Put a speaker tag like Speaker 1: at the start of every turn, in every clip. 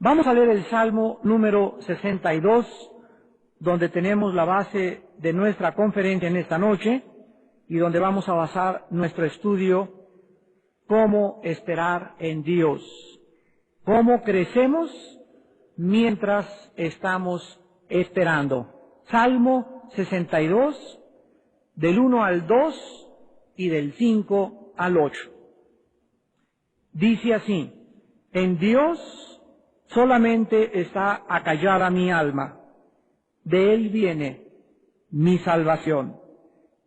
Speaker 1: Vamos a leer el Salmo número 62, donde tenemos la base de nuestra conferencia en esta noche y donde vamos a basar nuestro estudio, cómo esperar en Dios, cómo crecemos mientras estamos esperando. Salmo 62, del 1 al 2 y del 5 al 8. Dice así: en Dios solamente está acallada mi alma, de Él viene mi salvación.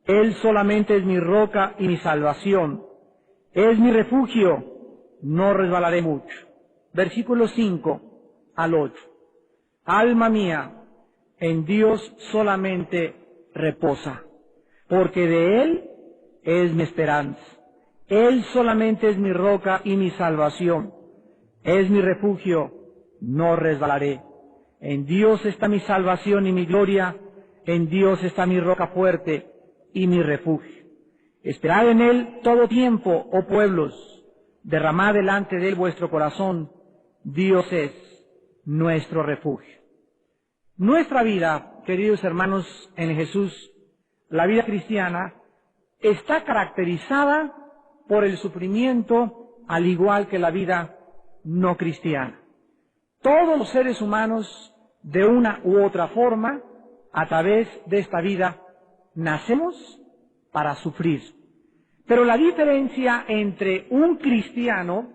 Speaker 1: Él solamente es mi roca y mi salvación, es mi refugio, no resbalaré mucho. Versículo 5 al 8. Alma mía, en Dios solamente reposa, porque de Él es mi esperanza. Él solamente es mi roca y mi salvación, es mi refugio, no resbalaré. En Dios está mi salvación y mi gloria, en Dios está mi roca fuerte y mi refugio. Esperad en Él todo tiempo, oh pueblos, derramad delante de Él vuestro corazón, Dios es nuestro refugio. Nuestra vida, queridos hermanos en Jesús, la vida cristiana, está caracterizada por el sufrimiento, al igual que la vida no cristiana. Todos los seres humanos, de una u otra forma, a través de esta vida, nacemos para sufrir. Pero la diferencia entre un cristiano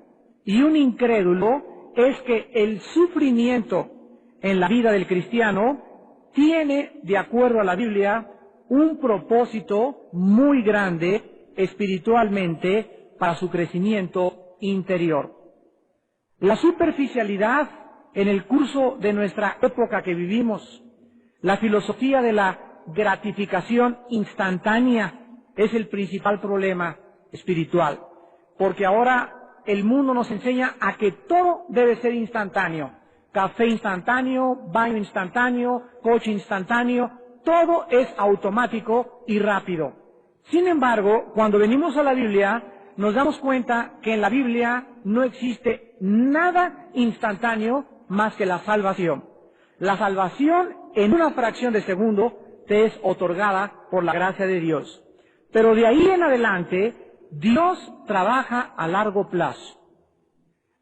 Speaker 1: y un incrédulo es que el sufrimiento en la vida del cristiano tiene, de acuerdo a la Biblia, un propósito muy grande espiritualmente para su crecimiento interior. La superficialidad en el curso de nuestra época que vivimos, la filosofía de la gratificación instantánea es el principal problema espiritual, porque ahora el mundo nos enseña a que todo debe ser instantáneo: café instantáneo, baño instantáneo, coche instantáneo, todo es automático y rápido. Sin embargo, cuando venimos a la Biblia, nos damos cuenta que en la Biblia no existe nada instantáneo más que la salvación. La salvación en una fracción de segundo te es otorgada por la gracia de Dios. Pero de ahí en adelante, Dios trabaja a largo plazo.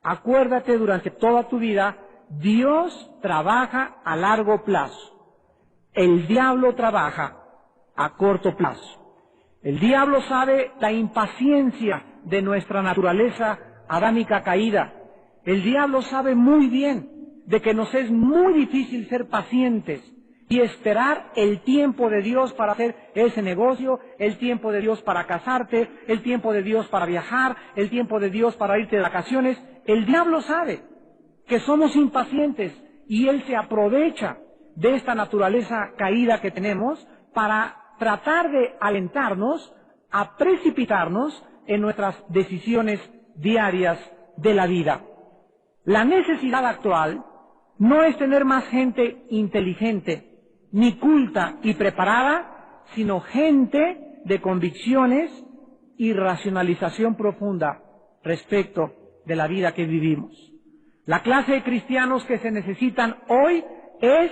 Speaker 1: Acuérdate, durante toda tu vida, Dios trabaja a largo plazo. El diablo trabaja a corto plazo. El diablo sabe la impaciencia de nuestra naturaleza adámica caída. El diablo sabe muy bien de que nos es muy difícil ser pacientes y esperar el tiempo de Dios para hacer ese negocio, el tiempo de Dios para casarte, el tiempo de Dios para viajar, el tiempo de Dios para irte de vacaciones. El diablo sabe que somos impacientes y él se aprovecha de esta naturaleza caída que tenemos para tratar de alentarnos a precipitarnos en nuestras decisiones diarias de la vida. La necesidad actual no es tener más gente inteligente, ni culta y preparada, sino gente de convicciones y racionalización profunda respecto de la vida que vivimos. La clase de cristianos que se necesitan hoy es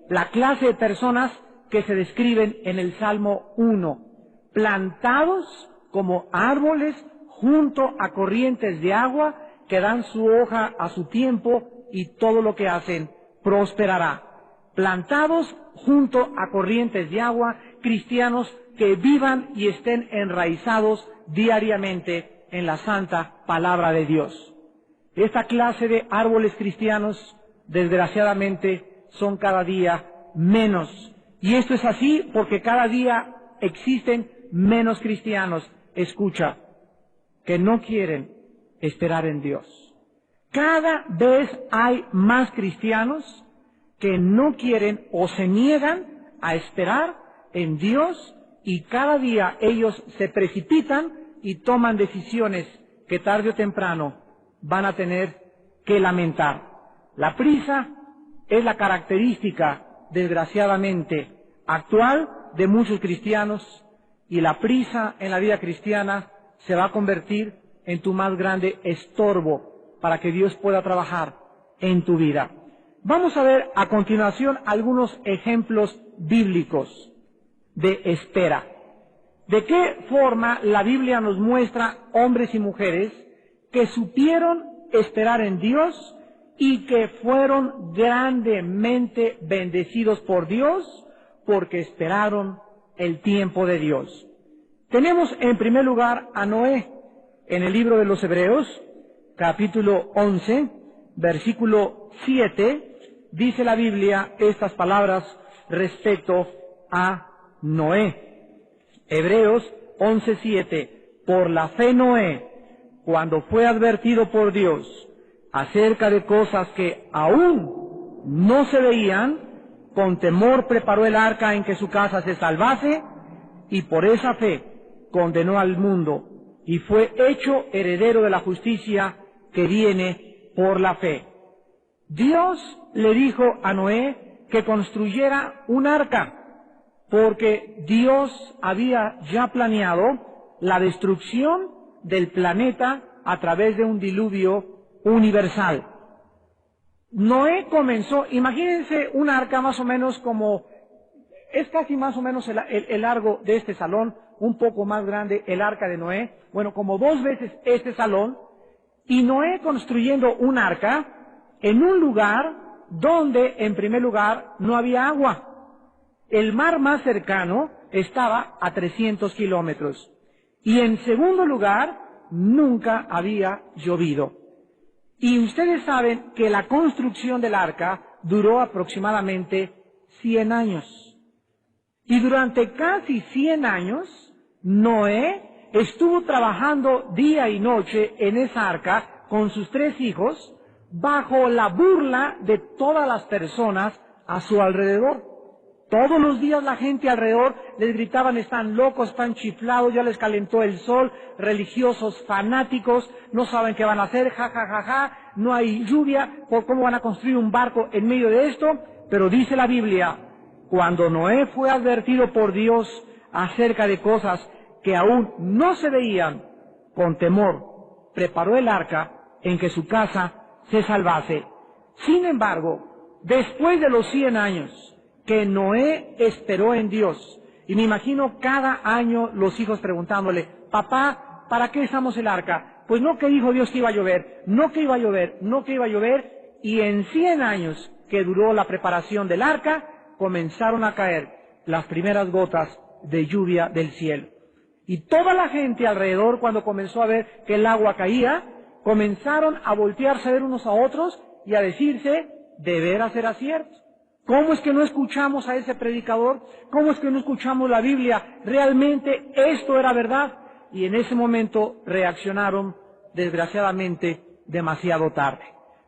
Speaker 1: la clase de personas que se describen en el Salmo 1, plantados como árboles junto a corrientes de agua que dan su hoja a su tiempo y todo lo que hacen prosperará. Plantados junto a corrientes de agua, cristianos que vivan y estén enraizados diariamente en la santa palabra de Dios. Esta clase de árboles cristianos, desgraciadamente, son cada día menos. Y esto es así porque cada día existen menos cristianos, escucha, que no quieren esperar en Dios. Cada vez hay más cristianos que no quieren o se niegan a esperar en Dios, y cada día ellos se precipitan y toman decisiones que tarde o temprano van a tener que lamentar. La prisa es la característica, desgraciadamente, actual de muchos cristianos, y la prisa en la vida cristiana se va a convertir en tu más grande estorbo para que Dios pueda trabajar en tu vida. Vamos a ver a continuación algunos ejemplos bíblicos de espera. ¿De qué forma la Biblia nos muestra hombres y mujeres que supieron esperar en Dios y que fueron grandemente bendecidos por Dios porque esperaron el tiempo de Dios? Tenemos en primer lugar a Noé en el libro de los Hebreos, capítulo 11, versículo 7, dice la Biblia estas palabras respecto a Noé. Hebreos 11:7, por la fe Noé, cuando fue advertido por Dios acerca de cosas que aún no se veían, con temor preparó el arca en que su casa se salvase, y por esa fe condenó al mundo, y fue hecho heredero de la justicia que viene por la fe. Dios le dijo a Noé que construyera un arca, porque Dios había ya planeado la destrucción del planeta a través de un diluvio universal. Noé comenzó, imagínense un arca más o menos como, es casi más o menos el largo de este salón, un poco más grande el arca de Noé, bueno, como 2 veces este salón, y Noé construyendo un arca en un lugar donde, en primer lugar, no había agua. El mar más cercano estaba a 300 kilómetros. Y en segundo lugar, nunca había llovido. Y ustedes saben que la construcción del arca duró aproximadamente 100 años. Y durante casi 100 años, Noé estuvo trabajando día y noche en esa arca con sus 3 hijos, bajo la burla de todas las personas a su alrededor. Todos los días la gente alrededor les gritaban, están locos, están chiflados, ya les calentó el sol, religiosos fanáticos, no saben qué van a hacer, ja, ja, ja, ja, no hay lluvia, ¿cómo van a construir un barco en medio de esto? Pero dice la Biblia, cuando Noé fue advertido por Dios acerca de cosas que aún no se veían, con temor, preparó el arca en que su casa se salvase. Sin embargo, después de los 100 años, que Noé esperó en Dios. Y me imagino cada año los hijos preguntándole, papá, ¿para qué usamos el arca? Pues no que dijo Dios que iba a llover, no que iba a llover, no que iba a llover. Y en 100 años que duró la preparación del arca, comenzaron a caer las primeras gotas de lluvia del cielo. Y toda la gente alrededor, cuando comenzó a ver que el agua caía, comenzaron a voltearse a ver unos a otros y a decirse, ¿de veras era cierto? ¿Cómo es que no escuchamos a ese predicador? ¿Cómo es que no escuchamos la Biblia? ¿Realmente esto era verdad? Y en ese momento reaccionaron, desgraciadamente, demasiado tarde.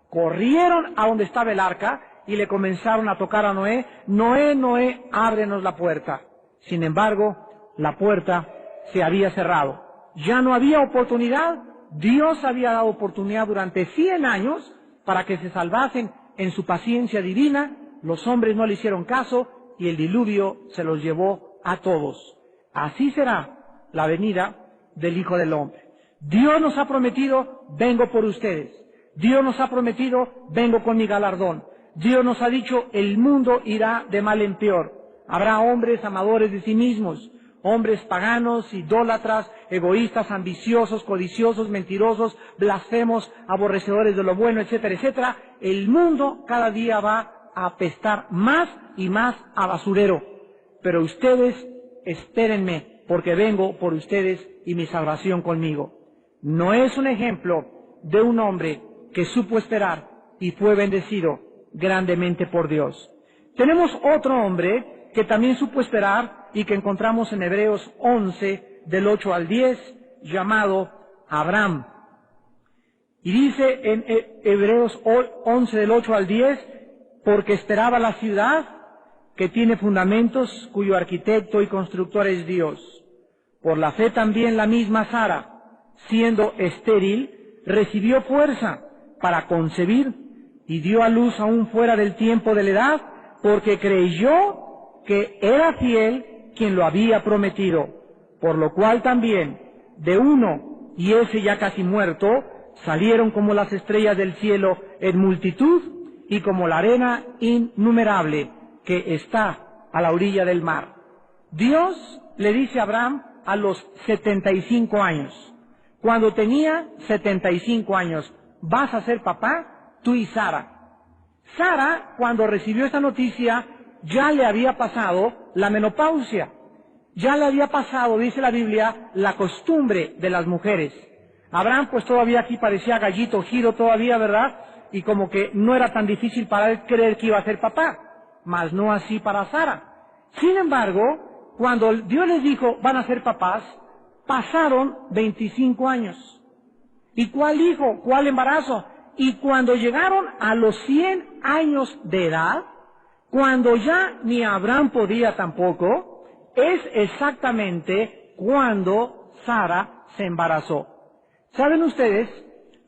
Speaker 1: Corrieron a donde estaba el arca y le comenzaron a tocar a Noé. Noé, Noé, ábrenos la puerta. Sin embargo, la puerta se había cerrado. Ya no había oportunidad. Dios había dado oportunidad durante 100 años para que se salvasen en su paciencia divina. Los hombres no le hicieron caso y el diluvio se los llevó a todos. Así será la venida del Hijo del Hombre. Dios nos ha prometido, vengo por ustedes. Dios nos ha prometido, vengo con mi galardón. Dios nos ha dicho, el mundo irá de mal en peor. Habrá hombres amadores de sí mismos, hombres paganos, idólatras, egoístas, ambiciosos, codiciosos, mentirosos, blasfemos, aborrecedores de lo bueno, etcétera, etcétera. El mundo cada día va a apestar más y más a basurero. Pero ustedes, espérenme, porque vengo por ustedes y mi salvación conmigo. No es un ejemplo de un hombre que supo esperar y fue bendecido grandemente por Dios. Tenemos otro hombre que también supo esperar y que encontramos en Hebreos 11, del 8 al 10, llamado Abraham. Y dice en Hebreos 11, del 8 al 10, porque esperaba la ciudad que tiene fundamentos, cuyo arquitecto y constructor es Dios. Por la fe también la misma Sara, siendo estéril, recibió fuerza para concebir y dio a luz aún fuera del tiempo de la edad, porque creyó que era fiel quien lo había prometido. Por lo cual también, de uno, y ese ya casi muerto, salieron como las estrellas del cielo en multitud y como la arena innumerable que está a la orilla del mar. Dios le dice a Abraham a los 75 años, cuando tenía 75 años, vas a ser papá, tú y Sara. Sara, cuando recibió esta noticia, ya le había pasado la menopausia. Ya le había pasado, dice la Biblia, la costumbre de las mujeres. Abraham, pues todavía aquí parecía gallito giro todavía, ¿verdad? Y como que no era tan difícil para él creer que iba a ser papá, mas no así para Sara. Sin embargo, cuando Dios les dijo, van a ser papás, pasaron 25 años. ¿Y cuál hijo? ¿Cuál embarazo? Y cuando llegaron a los 100 años de edad, cuando ya ni Abraham podía tampoco, es exactamente cuando Sara se embarazó. ¿Saben ustedes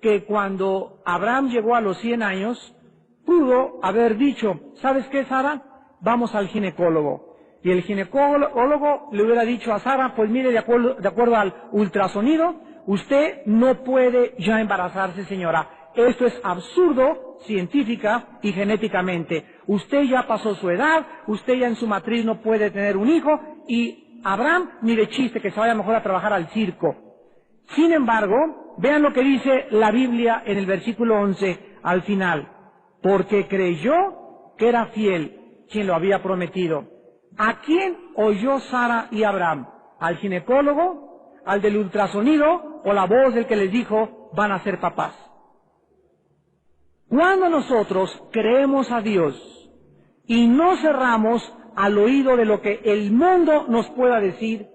Speaker 1: que cuando Abraham llegó a los 100 años, pudo haber dicho, ¿sabes qué, Sara? Vamos al ginecólogo. Y el ginecólogo le hubiera dicho a Sara, pues mire, de acuerdo al ultrasonido, usted no puede ya embarazarse, señora. Esto es absurdo, científica y genéticamente. Usted ya pasó su edad, usted ya en su matriz no puede tener un hijo, y Abraham ni de chiste que se vaya mejor a trabajar al circo. Sin embargo, vean lo que dice la Biblia en el versículo 11 al final. Porque creyó que era fiel quien lo había prometido. ¿A quién oyó Sara y Abraham? ¿Al ginecólogo? ¿Al del ultrasonido? ¿O la voz del que les dijo, van a ser papás? Cuando nosotros creemos a Dios y no cerramos al oído de lo que el mundo nos pueda decir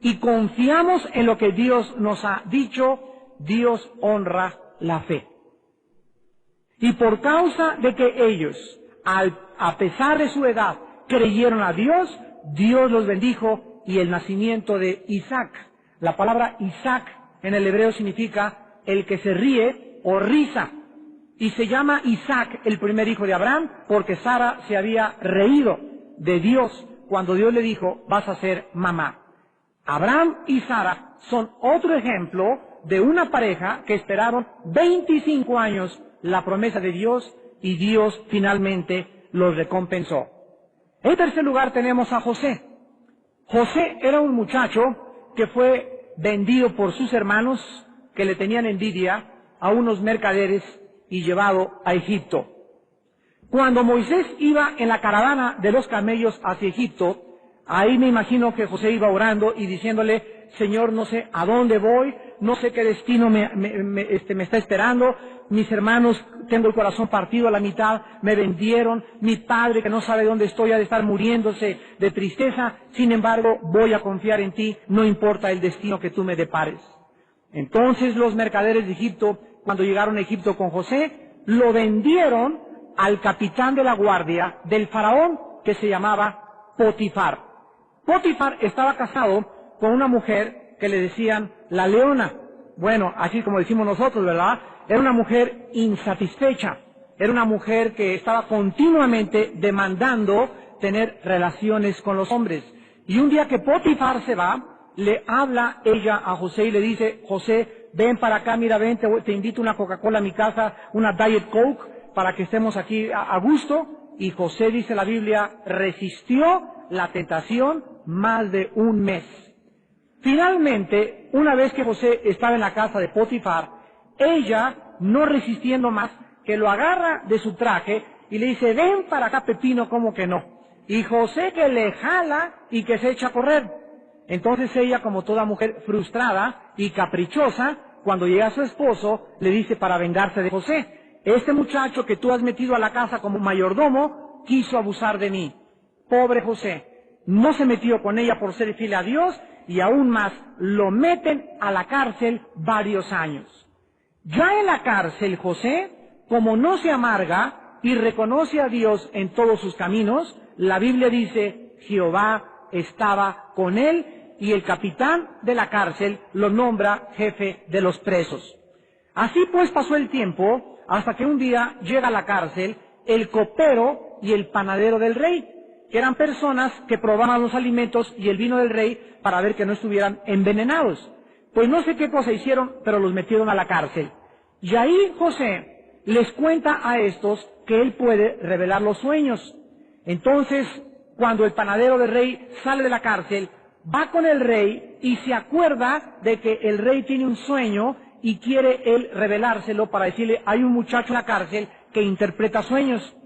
Speaker 1: y confiamos en lo que Dios nos ha dicho, Dios honra la fe. Y por causa de que ellos, a pesar de su edad, creyeron a Dios, Dios los bendijo y el nacimiento de Isaac. La palabra Isaac en el hebreo significa el que se ríe o risa. Y se llama Isaac el primer hijo de Abraham porque Sara se había reído de Dios cuando Dios le dijo, vas a ser mamá. Abraham y Sara son otro ejemplo de una pareja que esperaron 25 años la promesa de Dios y Dios finalmente los recompensó. En tercer lugar tenemos a José. José era un muchacho que fue vendido por sus hermanos que le tenían envidia a unos mercaderes y llevado a Egipto. Cuando Moisés iba en la caravana de los camellos hacia Egipto, ahí me imagino que José iba orando y diciéndole, Señor, no sé a dónde voy, no sé qué destino me está esperando, mis hermanos, tengo el corazón partido a la mitad, me vendieron, mi padre que no sabe dónde estoy ha de estar muriéndose de tristeza, sin embargo voy a confiar en ti, no importa el destino que tú me depares. Entonces los mercaderes de Egipto, cuando llegaron a Egipto con José, lo vendieron al capitán de la guardia del faraón que se llamaba Potifar. Potifar estaba casado con una mujer que le decían la leona. Bueno, así como decimos nosotros, ¿verdad? Era una mujer insatisfecha. Era una mujer que estaba continuamente demandando tener relaciones con los hombres. Y un día que Potifar se va, le habla ella a José y le dice, José, ven para acá, mira, ven, te invito una Coca-Cola a mi casa, una Diet Coke, para que estemos aquí a gusto. Y José, dice la Biblia, resistió la tentación más de un mes. Finalmente, una vez que José estaba en la casa de Potifar, ella, no resistiendo más, que lo agarra de su traje y le dice, ven para acá, Pepino, ¿cómo que no? Y José que le jala y que se echa a correr. Entonces ella, como toda mujer frustrada y caprichosa, cuando llega a su esposo, le dice para vengarse de José, este muchacho que tú has metido a la casa como mayordomo, quiso abusar de mí. Pobre José, no se metió con ella por ser fiel a Dios y aún más lo meten a la cárcel varios años. Ya en la cárcel José, como no se amarga y reconoce a Dios en todos sus caminos, la Biblia dice, Jehová estaba con él y el capitán de la cárcel lo nombra jefe de los presos. Así pues pasó el tiempo hasta que un día llega a la cárcel el copero y el panadero del rey, que eran personas que probaban los alimentos y el vino del rey para ver que no estuvieran envenenados. Pues no sé qué cosa hicieron, pero los metieron a la cárcel. Y ahí José les cuenta a estos que él puede revelar los sueños. Entonces, cuando el panadero del rey sale de la cárcel, va con el rey y se acuerda de que el rey tiene un sueño y quiere él revelárselo para decirle, hay un muchacho en la cárcel que interpreta sueños.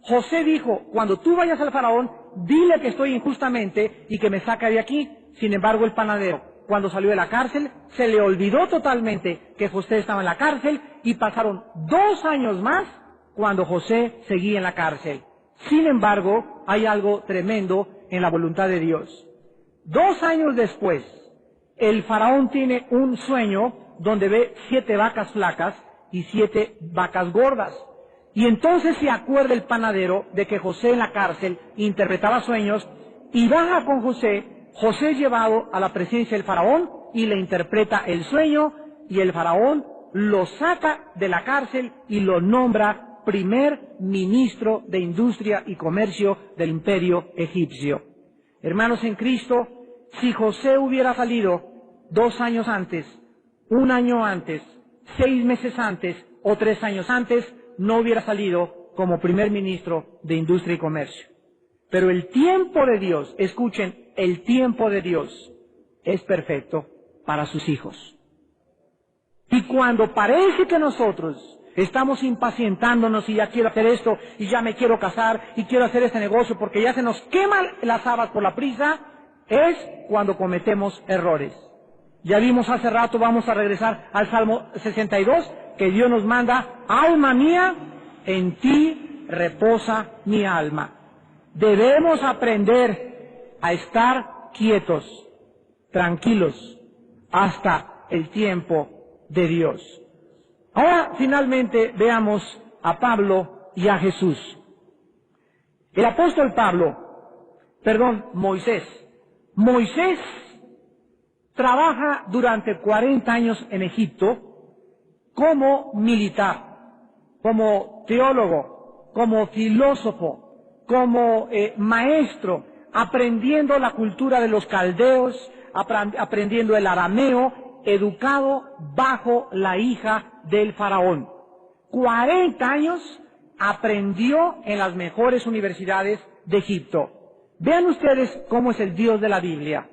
Speaker 1: José dijo, cuando tú vayas al faraón, dile que estoy injustamente y que me saca de aquí. Sin embargo, el panadero, cuando salió de la cárcel, se le olvidó totalmente que José estaba en la cárcel y pasaron 2 años más cuando José seguía en la cárcel. Sin embargo, hay algo tremendo en la voluntad de Dios. 2 años después, el faraón tiene un sueño donde ve 7 vacas flacas y 7 vacas gordas. Y entonces se acuerda el panadero de que José en la cárcel interpretaba sueños y baja con José. José es llevado a la presencia del faraón y le interpreta el sueño y el faraón lo saca de la cárcel y lo nombra primer ministro de Industria y Comercio del Imperio Egipcio. Hermanos en Cristo, si José hubiera salido 2 años antes, 1 año antes, 6 meses antes o 3 años antes, no hubiera salido como primer ministro de Industria y Comercio. Pero el tiempo de Dios, escuchen, el tiempo de Dios es perfecto para sus hijos. Y cuando parece que nosotros estamos impacientándonos y ya quiero hacer esto y ya me quiero casar y quiero hacer este negocio porque ya se nos queman las habas por la prisa, es cuando cometemos errores. Ya vimos hace rato, vamos a regresar al Salmo 62, que Dios nos manda, alma mía, en ti reposa mi alma. Debemos aprender a estar quietos, tranquilos, hasta el tiempo de Dios. Ahora, finalmente, veamos a Pablo y a Jesús. El apóstol Moisés. Moisés trabaja durante 40 años en Egipto como militar, como teólogo, como filósofo, como maestro, aprendiendo la cultura de los caldeos, aprendiendo el arameo, educado bajo la hija del faraón. 40 años aprendió en las mejores universidades de Egipto. Vean ustedes cómo es el Dios de la Biblia.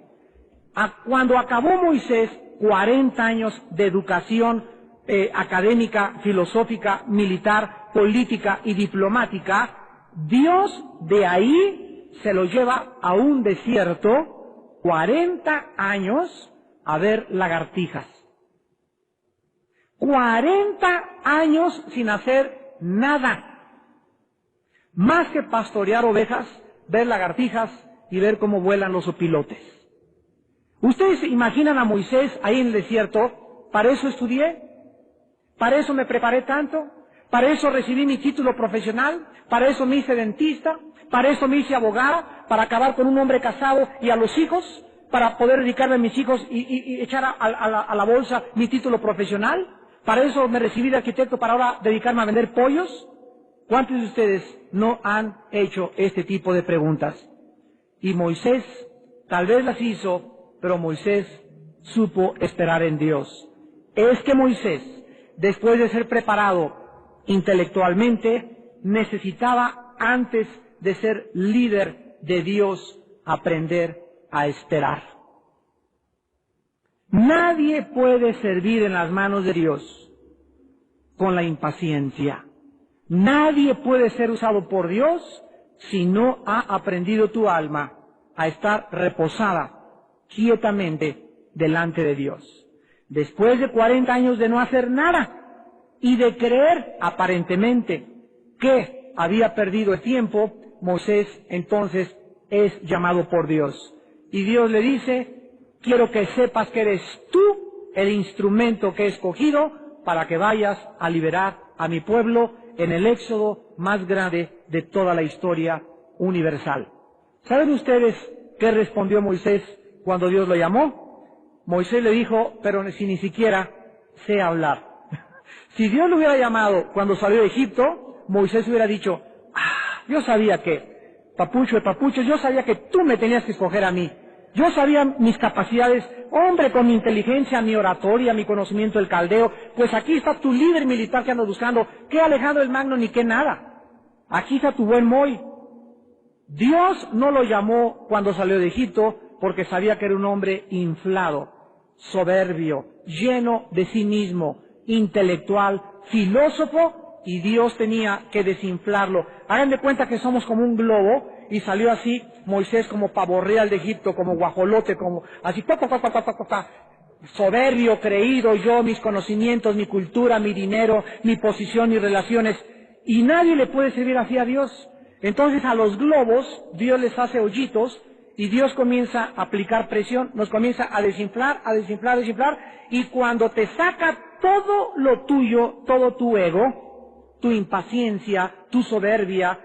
Speaker 1: Cuando acabó Moisés 40 años de educación académica, filosófica, militar, política y diplomática, Dios de ahí se lo lleva a un desierto 40 años a ver lagartijas. 40 años sin hacer nada, más que pastorear ovejas, ver lagartijas y ver cómo vuelan los opilotes. ¿Ustedes se imaginan a Moisés ahí en el desierto? ¿Para eso estudié? ¿Para eso me preparé tanto? ¿Para eso recibí mi título profesional? ¿Para eso me hice dentista? ¿Para eso me hice abogado? ¿Para acabar con un hombre casado y a los hijos? ¿Para poder dedicarme a mis hijos y echar a la bolsa mi título profesional? ¿Para eso me recibí de arquitecto para ahora dedicarme a vender pollos? ¿Cuántos de ustedes no han hecho este tipo de preguntas? Y Moisés tal vez las hizo, pero Moisés supo esperar en Dios. Es que Moisés, después de ser preparado intelectualmente, necesitaba, antes de ser líder de Dios, aprender a esperar. Nadie puede servir en las manos de Dios con la impaciencia. Nadie puede ser usado por Dios si no ha aprendido tu alma a estar reposada quietamente delante de Dios. Después de 40 años de no hacer nada y de creer aparentemente que había perdido el tiempo, Moisés entonces es llamado por Dios. Y Dios le dice, quiero que sepas que eres tú el instrumento que he escogido para que vayas a liberar a mi pueblo en el éxodo más grande de toda la historia universal. ¿Saben ustedes qué respondió Moisés cuando Dios lo llamó? Moisés le dijo, pero si ni siquiera sé hablar. Si Dios lo hubiera llamado cuando salió de Egipto, Moisés hubiera dicho, yo sabía que, papucho, yo sabía que tú me tenías que escoger a mí. Yo sabía mis capacidades, hombre, con mi inteligencia, mi oratoria, mi conocimiento del caldeo, pues aquí está tu líder militar que ando buscando, qué Alejandro el Magno ni qué nada. Aquí está tu buen Moy. Dios no lo llamó cuando salió de Egipto porque sabía que era un hombre inflado, soberbio, lleno de sí mismo, intelectual, filósofo, y Dios tenía que desinflarlo. Hagan de cuenta que somos como un globo, y salió así Moisés como pavo real de Egipto, como guajolote, como así, soberbio, creído yo, mis conocimientos, mi cultura, mi dinero, mi posición, mis relaciones, y nadie le puede servir así a Dios. Entonces a los globos Dios les hace hoyitos, y Dios comienza a aplicar presión, nos comienza a desinflar, y cuando te saca todo lo tuyo, todo tu ego, tu impaciencia, tu soberbia,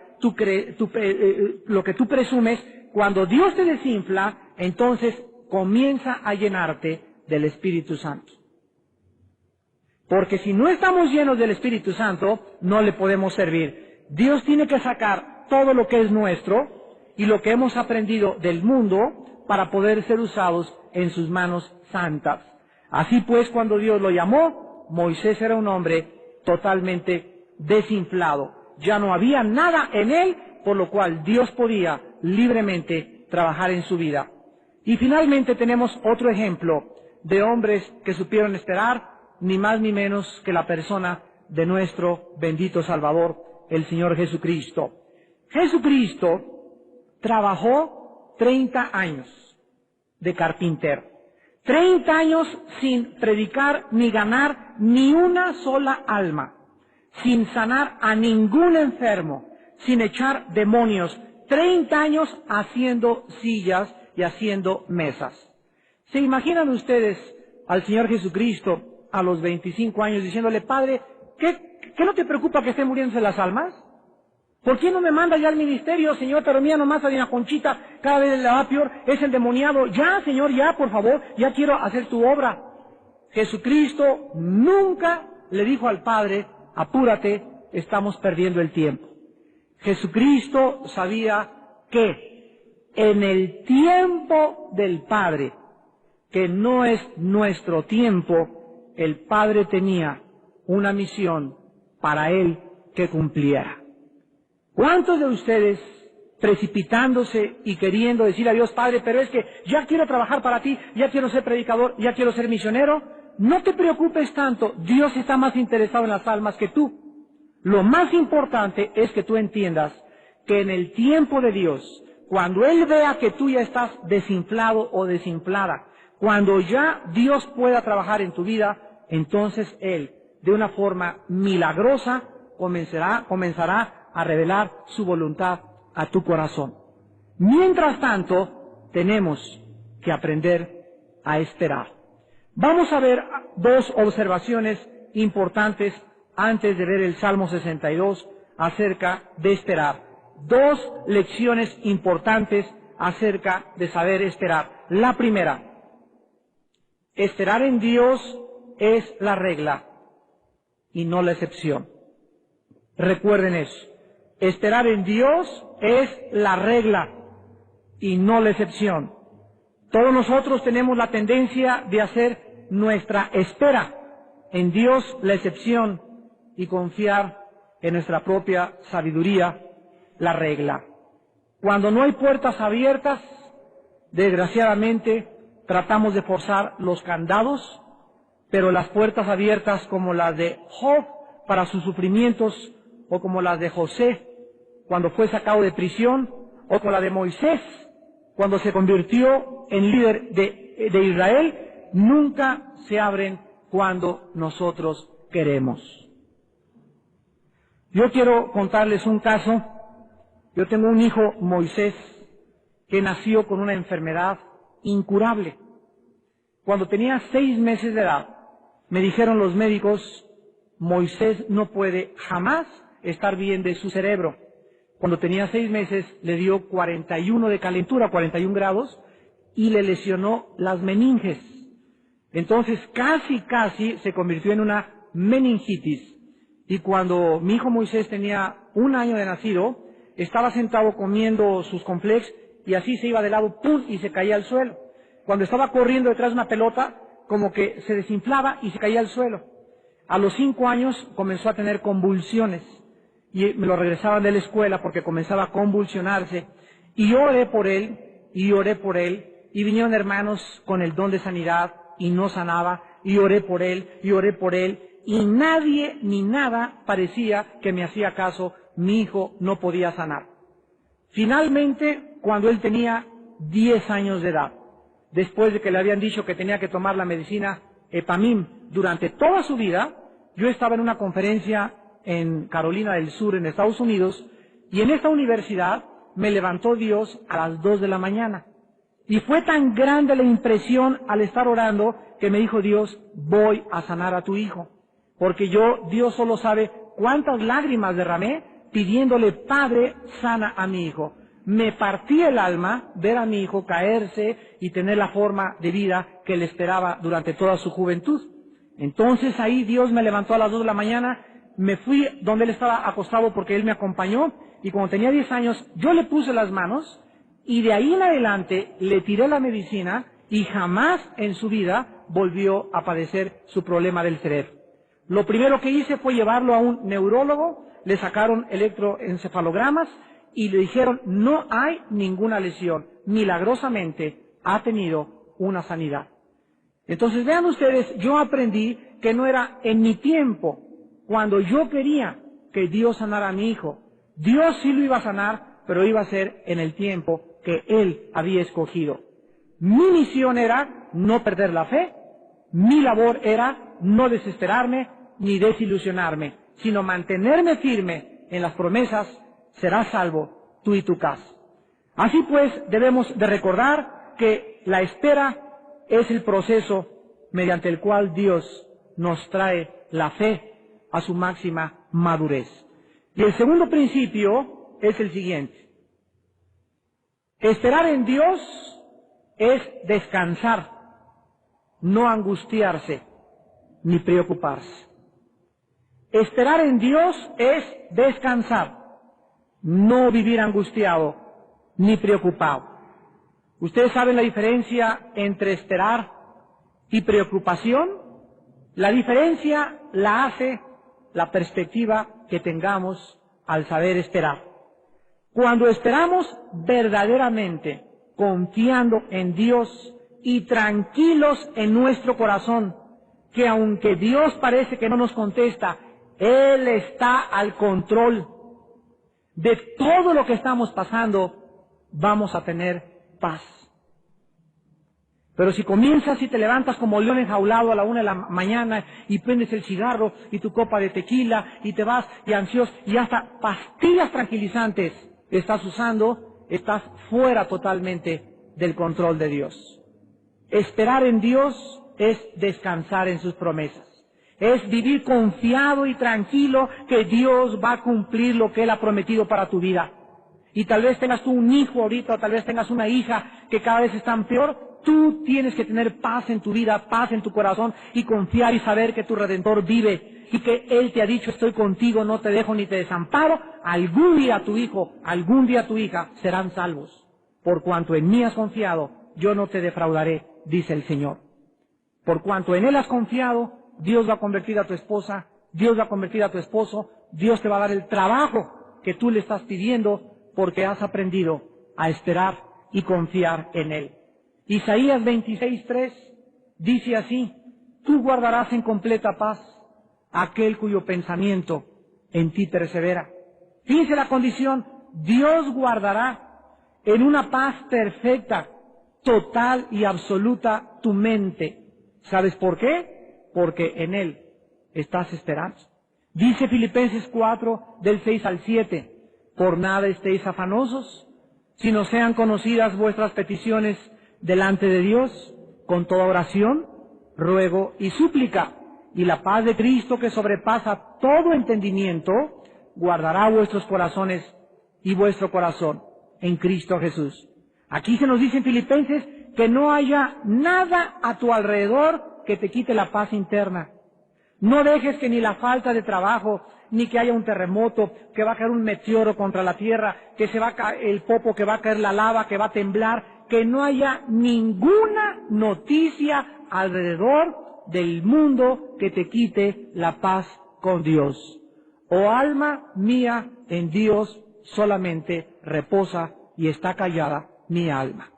Speaker 1: lo que tú presumes, cuando Dios te desinfla, entonces comienza a llenarte del Espíritu Santo. Porque si no estamos llenos del Espíritu Santo, no le podemos servir. Dios tiene que sacar todo lo que es nuestro y lo que hemos aprendido del mundo para poder ser usados en sus manos santas. Así pues, cuando Dios lo llamó, Moisés era un hombre totalmente desinflado. Ya no había nada en él, por lo cual Dios podía libremente trabajar en su vida. Y finalmente tenemos otro ejemplo de hombres que supieron esperar, ni más ni menos que la persona de nuestro bendito Salvador, el Señor Jesucristo. Jesucristo trabajó 30 años de carpintero. 30 años sin predicar ni ganar ni una sola alma, sin sanar a ningún enfermo, sin echar demonios. 30 años haciendo sillas y haciendo mesas. ¿Se imaginan ustedes al Señor Jesucristo a los 25 años diciéndole, Padre, ¿qué no te preocupa que estén muriéndose las almas? ¿Por qué no me manda ya al ministerio, Señor? Pero mira nomás a doña Conchita, cada vez le va peor, es endemoniado. Ya, Señor, ya, por favor, ya quiero hacer tu obra. Jesucristo nunca le dijo al Padre, apúrate, estamos perdiendo el tiempo. Jesucristo sabía que en el tiempo del Padre, que no es nuestro tiempo, el Padre tenía una misión para Él que cumpliera. ¿Cuántos de ustedes, precipitándose y queriendo decir a Dios, Padre, pero es que ya quiero trabajar para ti, ya quiero ser predicador, ya quiero ser misionero? No te preocupes tanto, Dios está más interesado en las almas que tú. Lo más importante es que tú entiendas que en el tiempo de Dios, cuando Él vea que tú ya estás desinflado o desinflada, cuando ya Dios pueda trabajar en tu vida, entonces Él, de una forma milagrosa, comenzará a revelar su voluntad a tu corazón. Mientras tanto, tenemos que aprender a esperar. Vamos a ver dos observaciones importantes antes de ver el Salmo 62 acerca de esperar. Dos lecciones importantes acerca de saber esperar. La primera, esperar en Dios es la regla y no la excepción. Recuerden eso. Esperar en Dios es la regla y no la excepción. Todos nosotros tenemos la tendencia de hacer nuestra espera en Dios la excepción y confiar en nuestra propia sabiduría la regla. Cuando no hay puertas abiertas, desgraciadamente tratamos de forzar los candados, pero las puertas abiertas como las de Job para sus sufrimientos o como las de José cuando fue sacado de prisión, o como la de Moisés cuando se convirtió en líder de Israel, nunca se abren cuando nosotros queremos. Yo quiero contarles un caso. Yo tengo un hijo, Moisés, que nació con una enfermedad incurable. Cuando tenía 6 meses de edad, me dijeron los médicos, Moisés no puede jamás estar bien de su cerebro. Cuando tenía 6 meses le dio 41 de calentura, 41 grados, y le lesionó las meninges. Entonces casi se convirtió en una meningitis. Y cuando mi hijo Moisés tenía 1 año de nacido, estaba sentado comiendo sus cornflakes y así se iba de lado, ¡pum!, y se caía al suelo. Cuando estaba corriendo detrás de una pelota, como que se desinflaba y se caía al suelo. A los 5 años comenzó a tener convulsiones y me lo regresaban de la escuela porque comenzaba a convulsionarse. Y yo oré por él, y oré por él, y vinieron hermanos con el don de sanidad y no sanaba, y oré por él, y oré por él, y nadie ni nada parecía que me hacía caso. Mi hijo no podía sanar. Finalmente, cuando él tenía 10 años de edad, después de que le habían dicho que tenía que tomar la medicina Epamim durante toda su vida, yo estaba en una conferencia en Carolina del Sur, en Estados Unidos, y en esta universidad me levantó Dios a las 2 de la mañana. Y fue tan grande la impresión al estar orando que me dijo Dios, voy a sanar a tu hijo. Porque Dios solo sabe cuántas lágrimas derramé pidiéndole, Padre, sana a mi hijo. Me partí el alma ver a mi hijo caerse y tener la forma de vida que le esperaba durante toda su juventud. Entonces ahí Dios me levantó a las 2 de la mañana, me fui donde él estaba acostado porque él me acompañó, y cuando tenía 10 años yo le puse las manos, y de ahí en adelante le tiré la medicina y jamás en su vida volvió a padecer su problema del cerebro. Lo primero que hice fue llevarlo a un neurólogo, le sacaron electroencefalogramas y le dijeron no hay ninguna lesión, milagrosamente ha tenido una sanidad. Entonces vean ustedes, yo aprendí que no era en mi tiempo, cuando yo quería que Dios sanara a mi hijo. Dios sí lo iba a sanar, pero iba a ser en el tiempo que Él había escogido. Mi misión era no perder la fe, mi labor era no desesperarme ni desilusionarme, sino mantenerme firme en las promesas, serás salvo tú y tu casa. Así pues, debemos de recordar que la espera es el proceso mediante el cual Dios nos trae la fe a su máxima madurez. Y el segundo principio es el siguiente. Esperar en Dios es descansar, no angustiarse ni preocuparse. Esperar en Dios es descansar, no vivir angustiado ni preocupado. ¿Ustedes saben la diferencia entre esperar y preocupación? La diferencia la hace la perspectiva que tengamos al saber esperar. Cuando esperamos verdaderamente, confiando en Dios y tranquilos en nuestro corazón, que aunque Dios parece que no nos contesta, Él está al control de todo lo que estamos pasando, vamos a tener paz. Pero si comienzas y te levantas como león enjaulado a la 1 de la mañana y prendes el cigarro y tu copa de tequila y te vas y ansioso y hasta pastillas tranquilizantes estás usando, estás fuera totalmente del control de Dios. Esperar en Dios es descansar en sus promesas. Es vivir confiado y tranquilo que Dios va a cumplir lo que Él ha prometido para tu vida. Y tal vez tengas tú un hijo ahorita, o tal vez tengas una hija que cada vez están peor. Tú tienes que tener paz en tu vida, paz en tu corazón y confiar y saber que tu Redentor vive y que Él te ha dicho estoy contigo, no te dejo ni te desamparo. Algún día tu hijo, algún día tu hija serán salvos. Por cuanto en mí has confiado, yo no te defraudaré, dice el Señor. Por cuanto en Él has confiado, Dios va a convertir a tu esposa, Dios va a convertir a tu esposo, Dios te va a dar el trabajo que tú le estás pidiendo porque has aprendido a esperar y confiar en Él. Isaías 26:3 dice así, tú guardarás en completa paz aquel cuyo pensamiento en ti persevera. Fíjense la condición, Dios guardará en una paz perfecta, total y absoluta tu mente. ¿Sabes por qué? Porque en Él estás esperando. Dice Filipenses 4, del 6 al 7, por nada estéis afanosos, sino sean conocidas vuestras peticiones delante de Dios, con toda oración, ruego y súplica, y la paz de Cristo que sobrepasa todo entendimiento, guardará vuestros corazones y vuestro corazón en Cristo Jesús. Aquí se nos dice en Filipenses que no haya nada a tu alrededor que te quite la paz interna. No dejes que ni la falta de trabajo, ni que haya un terremoto, que va a caer un meteoro contra la tierra, que se va a caer el popo, que va a caer la lava, que va a temblar, que no haya ninguna noticia alrededor del mundo que te quite la paz con Dios. Oh alma mía, en Dios solamente reposa y está callada mi alma.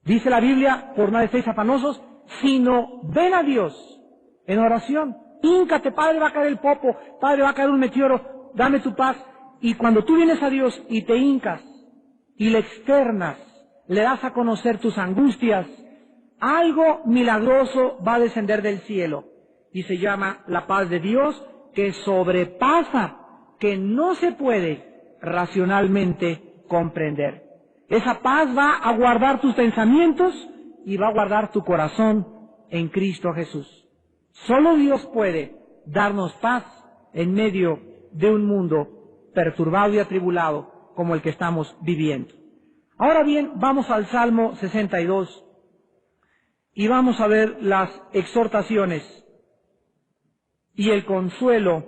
Speaker 1: Dice la Biblia, por no estéis afanosos, sino ven a Dios en oración. Híncate, Padre, va a caer el popo, Padre, va a caer un meteoro, dame tu paz. Y cuando tú vienes a Dios y te hincas y le externas, le das a conocer tus angustias, algo milagroso va a descender del cielo y se llama la paz de Dios, que sobrepasa, que no se puede racionalmente comprender. Esa paz va a guardar tus pensamientos y va a guardar tu corazón en Cristo Jesús. Solo Dios puede darnos paz en medio de un mundo perturbado y atribulado como el que estamos viviendo. Ahora bien, vamos al Salmo 62 y vamos a ver las exhortaciones y el consuelo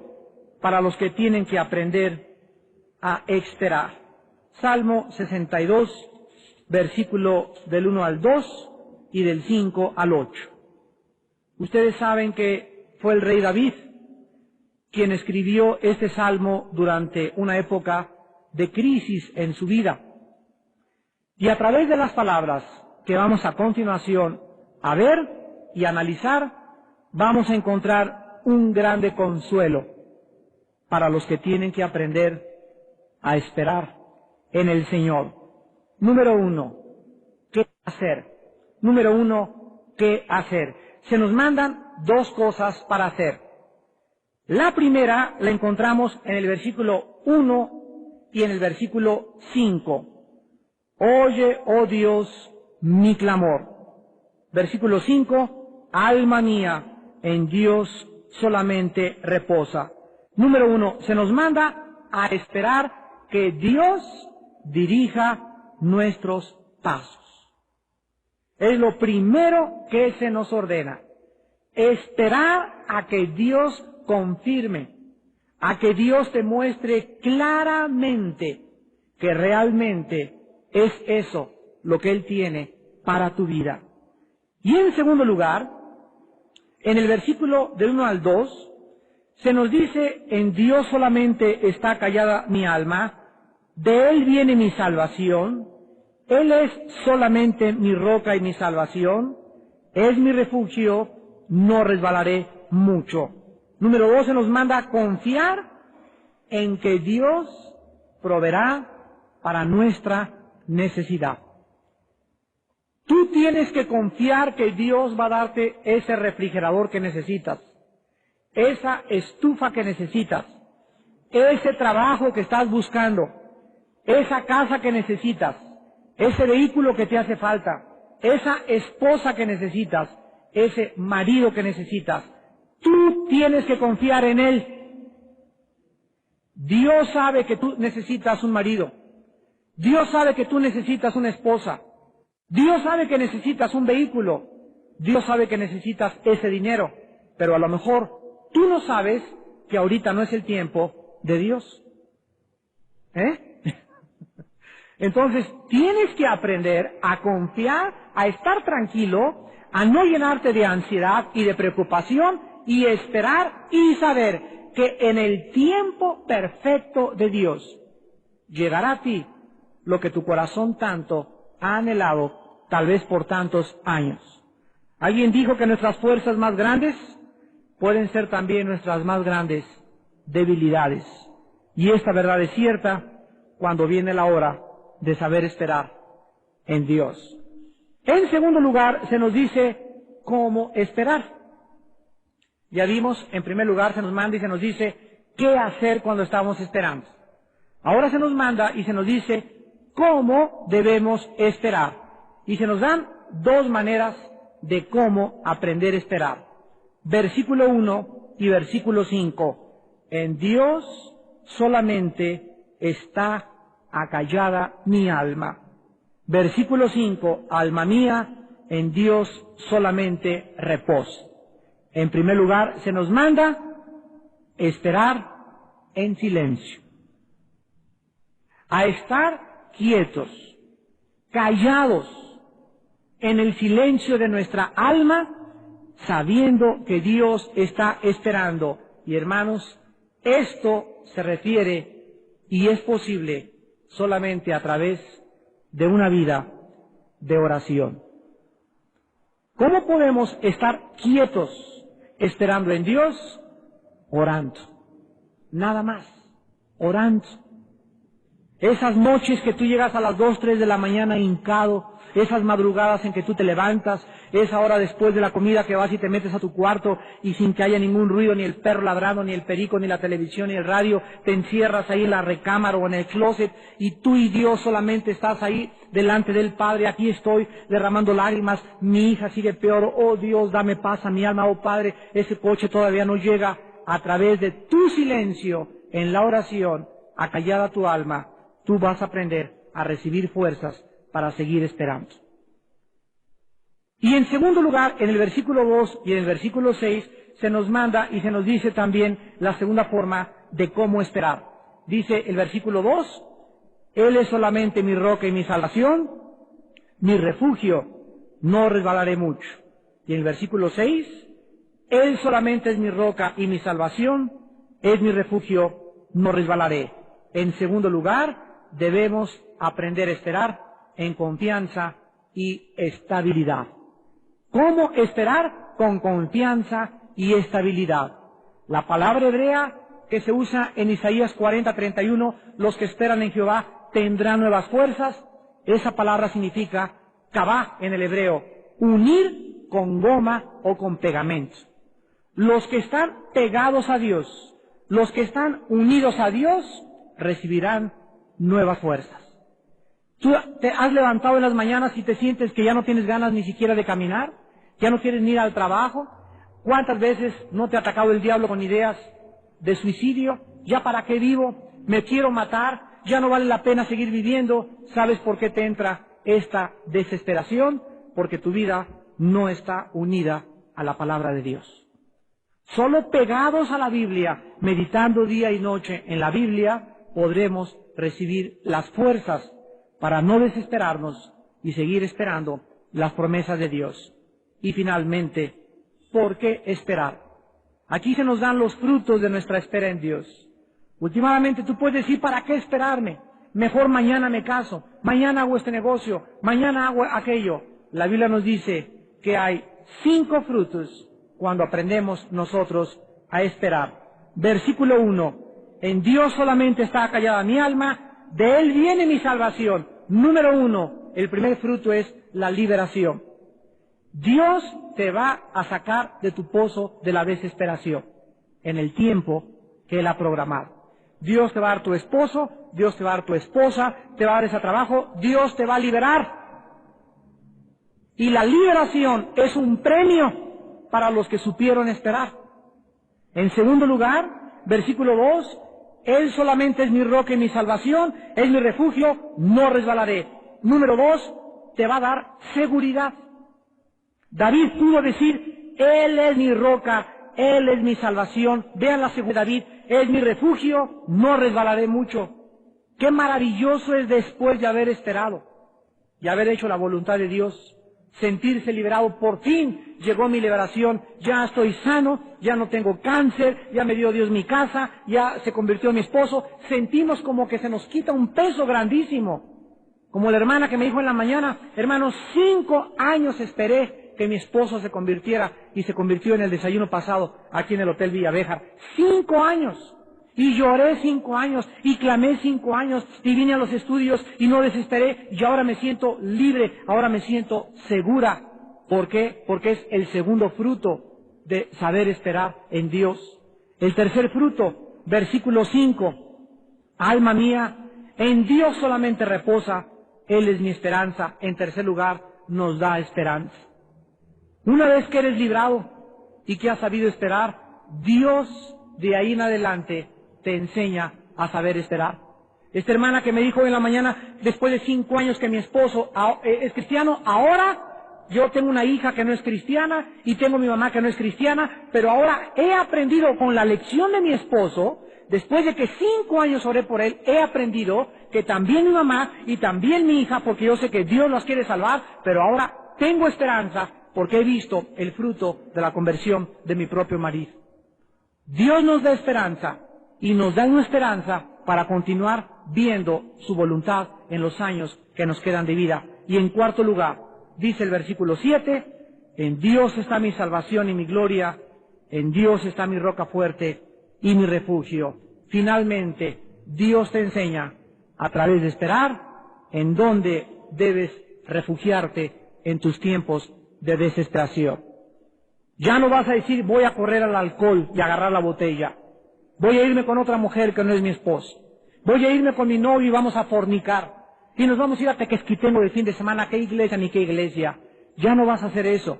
Speaker 1: para los que tienen que aprender a esperar. Salmo 62, versículo del 1 al 2 y del 5 al 8. Ustedes saben que fue el rey David quien escribió este salmo durante una época de crisis en su vida. Y a través de las palabras que vamos a continuación a ver y analizar, vamos a encontrar un grande consuelo para los que tienen que aprender a esperar en el Señor. Número 1, ¿qué hacer? Número 1, ¿qué hacer? Se nos mandan dos cosas para hacer. La primera la encontramos en el versículo 1 y en el versículo 5. Oye, oh Dios, mi clamor. Versículo 5, alma mía, en Dios solamente reposa. Número 1, se nos manda a esperar que Dios dirija nuestros pasos. Es lo primero que se nos ordena. Esperar a que Dios confirme, a que Dios te muestre claramente que realmente es eso lo que Él tiene para tu vida. Y en segundo lugar, en el versículo del 1 al 2, se nos dice, en Dios solamente está callada mi alma, de Él viene mi salvación, Él es solamente mi roca y mi salvación, es mi refugio, no resbalaré mucho. Número 2, se nos manda a confiar en que Dios proveerá para nuestra necesidad. Tú tienes que confiar que Dios va a darte ese refrigerador que necesitas, esa estufa que necesitas, ese trabajo que estás buscando, esa casa que necesitas, ese vehículo que te hace falta, esa esposa que necesitas, ese marido que necesitas. Tú tienes que confiar en Él. Dios sabe que tú necesitas un marido. Dios sabe que tú necesitas una esposa. Dios sabe que necesitas un vehículo. Dios sabe que necesitas ese dinero. Pero a lo mejor tú no sabes que ahorita no es el tiempo de Dios. Entonces, tienes que aprender a confiar, a estar tranquilo, a no llenarte de ansiedad y de preocupación y esperar y saber que en el tiempo perfecto de Dios llegará a ti lo que tu corazón tanto ha anhelado, tal vez por tantos años. Alguien dijo que nuestras fuerzas más grandes pueden ser también nuestras más grandes debilidades. Y esta verdad es cierta cuando viene la hora de saber esperar en Dios. En segundo lugar, se nos dice cómo esperar. Ya vimos, en primer lugar, se nos manda y se nos dice qué hacer cuando estamos esperando. Ahora se nos manda y se nos dice cómo debemos esperar. Y se nos dan dos maneras de cómo aprender a esperar. Versículo 1 y versículo 5. En Dios solamente está acallada mi alma. Versículo 5. Alma mía, en Dios solamente reposa. En primer lugar, se nos manda esperar en silencio, a estar quietos, callados, en el silencio de nuestra alma, sabiendo que Dios está esperando. Y hermanos, esto se refiere y es posible solamente a través de una vida de oración. ¿Cómo podemos estar quietos esperando en Dios? Orando. Nada más. Orando. Esas noches que tú llegas a las 2, 3 de la mañana hincado, esas madrugadas en que tú te levantas, esa hora después de la comida que vas y te metes a tu cuarto y sin que haya ningún ruido, ni el perro ladrando, ni el perico, ni la televisión, ni el radio, te encierras ahí en la recámara o en el closet y tú y Dios solamente estás ahí delante del Padre. Aquí estoy derramando lágrimas, mi hija sigue peor, oh Dios, dame paz a mi alma, oh Padre, ese coche todavía no llega. A través de tu silencio en la oración, acallada tu alma, tú vas a aprender a recibir fuerzas para seguir esperando. Y en segundo lugar, en el versículo 2 y en el versículo 6, se nos manda y se nos dice también la segunda forma de cómo esperar. Dice el versículo 2, Él es solamente mi roca y mi salvación, mi refugio, no resbalaré mucho. Y en el versículo 6, Él solamente es mi roca y mi salvación, es mi refugio, no resbalaré. En segundo lugar, debemos aprender a esperar en confianza y estabilidad. ¿Cómo esperar? Con confianza y estabilidad. La palabra hebrea que se usa en Isaías 40:31, los que esperan en Jehová tendrán nuevas fuerzas. Esa palabra significa kabá en el hebreo, unir con goma o con pegamento. Los que están pegados a Dios, los que están unidos a Dios, recibirán nuevas fuerzas. Tú te has levantado en las mañanas y te sientes que ya no tienes ganas ni siquiera de caminar, ya no quieres ni ir al trabajo. ¿Cuántas veces no te ha atacado el diablo con ideas de suicidio? ¿Ya para qué vivo? ¿Me quiero matar? ¿Ya no vale la pena seguir viviendo? ¿Sabes por qué te entra esta desesperación? Porque tu vida no está unida a la palabra de Dios. Solo pegados a la Biblia, meditando día y noche en la Biblia, podremos recibir las fuerzas para no desesperarnos y seguir esperando las promesas de Dios. Y finalmente, ¿por qué esperar? Aquí se nos dan los frutos de nuestra espera en Dios. Últimamente tú puedes decir, ¿para qué esperarme? Mejor mañana me caso, mañana hago este negocio, mañana hago aquello. La Biblia nos dice que hay 5 frutos cuando aprendemos nosotros a esperar. Versículo 1. En Dios solamente está callada mi alma, de Él viene mi salvación. Número 1, el primer fruto es la liberación. Dios te va a sacar de tu pozo de la desesperación en el tiempo que Él ha programado. Dios te va a dar tu esposo, Dios te va a dar tu esposa, te va a dar ese trabajo, Dios te va a liberar. Y la liberación es un premio para los que supieron esperar. En segundo lugar, versículo 2, Él solamente es mi roca y mi salvación, es mi refugio, no resbalaré. Número 2, te va a dar seguridad. David pudo decir, Él es mi roca, Él es mi salvación. Vean la seguridad de David, es mi refugio, no resbalaré mucho. Qué maravilloso es después de haber esperado y haber hecho la voluntad de Dios, sentirse liberado. Por fin llegó mi liberación, ya estoy sano, ya no tengo cáncer, ya me dio Dios mi casa, ya se convirtió en mi esposo. Sentimos como que se nos quita un peso grandísimo. Como la hermana que me dijo en la mañana, hermano, 5 años esperé que mi esposo se convirtiera y se convirtió en el desayuno pasado aquí en el Hotel Villavejar. 5 años. Y lloré 5 años, y clamé 5 años, y vine a los estudios, y no desesperé, y ahora me siento libre, ahora me siento segura. ¿Por qué? Porque es el segundo fruto de saber esperar en Dios. El tercer fruto, versículo 5, alma mía, en Dios solamente reposa, Él es mi esperanza. En tercer lugar, nos da esperanza. Una vez que eres librado y que has sabido esperar, Dios de ahí en adelante te enseña a saber esperar. Esta hermana que me dijo en la mañana, después de 5 años que mi esposo es cristiano, ahora yo tengo una hija que no es cristiana y tengo mi mamá que no es cristiana, pero ahora he aprendido con la lección de mi esposo después de que 5 años oré por él, he aprendido que también mi mamá y también mi hija, porque yo sé que Dios las quiere salvar, pero ahora tengo esperanza porque he visto el fruto de la conversión de mi propio marido. Dios nos da esperanza y nos da una esperanza para continuar viendo su voluntad en los años que nos quedan de vida. Y en cuarto lugar, dice el versículo 7, en Dios está mi salvación y mi gloria, en Dios está mi roca fuerte y mi refugio. Finalmente, Dios te enseña a través de esperar en dónde debes refugiarte en tus tiempos de desesperación. Ya no vas a decir voy a correr al alcohol y agarrar la botella. Voy a irme con otra mujer que no es mi esposo. Voy a irme con mi novio y vamos a fornicar. Y nos vamos a ir a Tequesquitengo de fin de semana. ¿Qué iglesia ni qué iglesia? Ya no vas a hacer eso.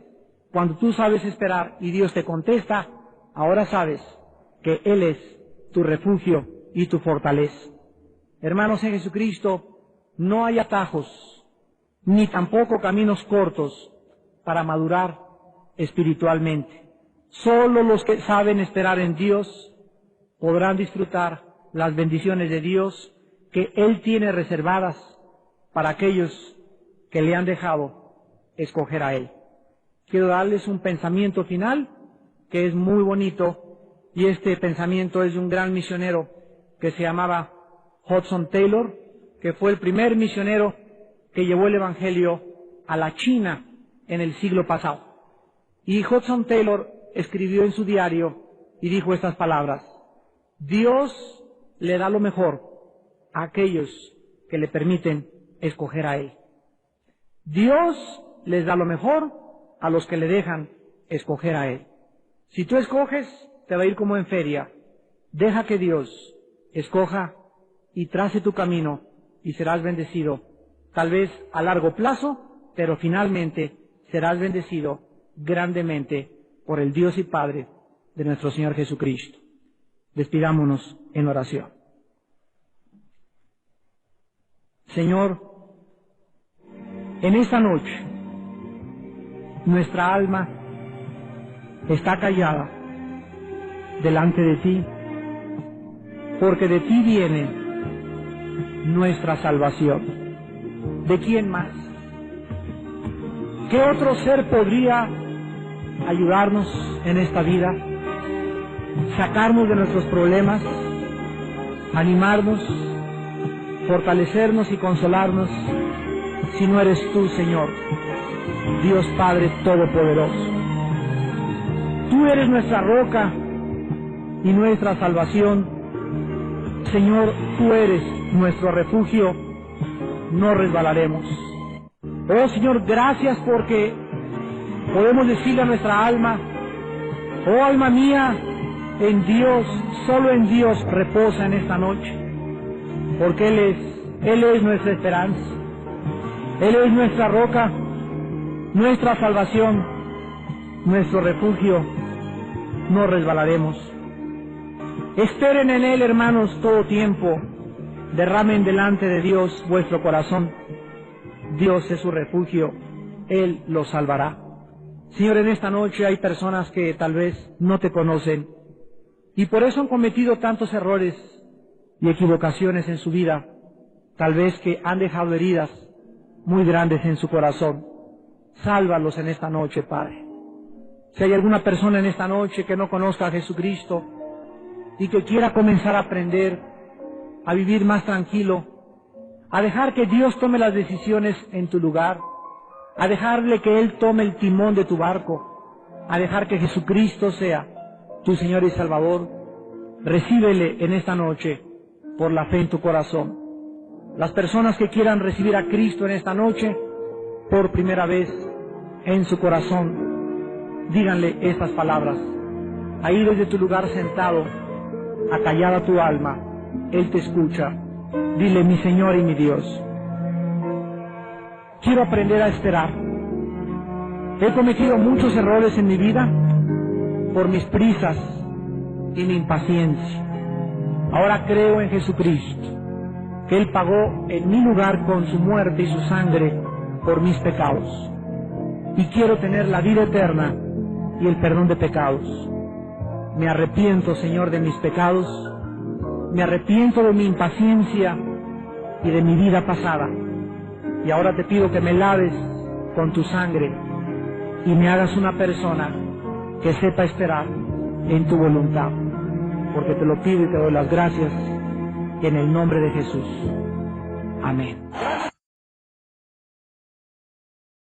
Speaker 1: Cuando tú sabes esperar y Dios te contesta, ahora sabes que Él es tu refugio y tu fortaleza. Hermanos en Jesucristo, no hay atajos, ni tampoco caminos cortos para madurar espiritualmente. Solo los que saben esperar en Dios podrán disfrutar las bendiciones de Dios que Él tiene reservadas para aquellos que le han dejado escoger a Él. Quiero darles un pensamiento final que es muy bonito, y este pensamiento es de un gran misionero que se llamaba Hudson Taylor, que fue el primer misionero que llevó el Evangelio a la China en el siglo pasado. Y Hudson Taylor escribió en su diario y dijo estas palabras: Dios le da lo mejor a aquellos que le permiten escoger a Él. Dios les da lo mejor a los que le dejan escoger a Él. Si tú escoges, te va a ir como en feria. Deja que Dios escoja y trace tu camino y serás bendecido. Tal vez a largo plazo, pero finalmente serás bendecido grandemente por el Dios y Padre de nuestro Señor Jesucristo. Despidámonos en oración. Señor, en esta noche nuestra alma está callada delante de ti, porque de ti viene nuestra salvación. ¿De quién más? ¿Qué otro ser podría ayudarnos en esta vida, sacarnos de nuestros problemas, animarnos, fortalecernos y consolarnos, si no eres tú, Señor, Dios Padre Todopoderoso? Tú eres nuestra roca y nuestra salvación. Señor, tú eres nuestro refugio, no resbalaremos. Oh Señor, gracias porque podemos decirle a nuestra alma: oh alma mía, en Dios, solo en Dios reposa en esta noche, porque Él es nuestra esperanza, Él es nuestra roca, nuestra salvación, nuestro refugio, no resbalaremos. Esperen en Él, hermanos, todo tiempo, derramen delante de Dios vuestro corazón. Dios es su refugio, Él los salvará. Señor, en esta noche hay personas que tal vez no te conocen y por eso han cometido tantos errores y equivocaciones en su vida, tal vez que han dejado heridas muy grandes en su corazón. Sálvalos en esta noche, Padre. Si hay alguna persona en esta noche que no conozca a Jesucristo y que quiera comenzar a aprender a vivir más tranquilo, a dejar que Dios tome las decisiones en tu lugar, a dejarle que Él tome el timón de tu barco, a dejar que Jesucristo sea tu Señor y Salvador, recíbele en esta noche por la fe en tu corazón. Las personas que quieran recibir a Cristo en esta noche por primera vez en su corazón, díganle estas palabras. Ahí desde tu lugar sentado, acallada tu alma, Él te escucha. Dile: mi Señor y mi Dios, quiero aprender a esperar. He cometido muchos errores en mi vida por mis prisas y mi impaciencia. Ahora creo en Jesucristo, que Él pagó en mi lugar con su muerte y su sangre por mis pecados. Y quiero tener la vida eterna y el perdón de pecados. Me arrepiento, Señor, de mis pecados me arrepiento de mi impaciencia y de mi vida pasada. Y ahora te pido que me laves con tu sangre y me hagas una persona que sepa esperar en tu voluntad. Porque te lo pido y te doy las gracias en el nombre de Jesús. Amén.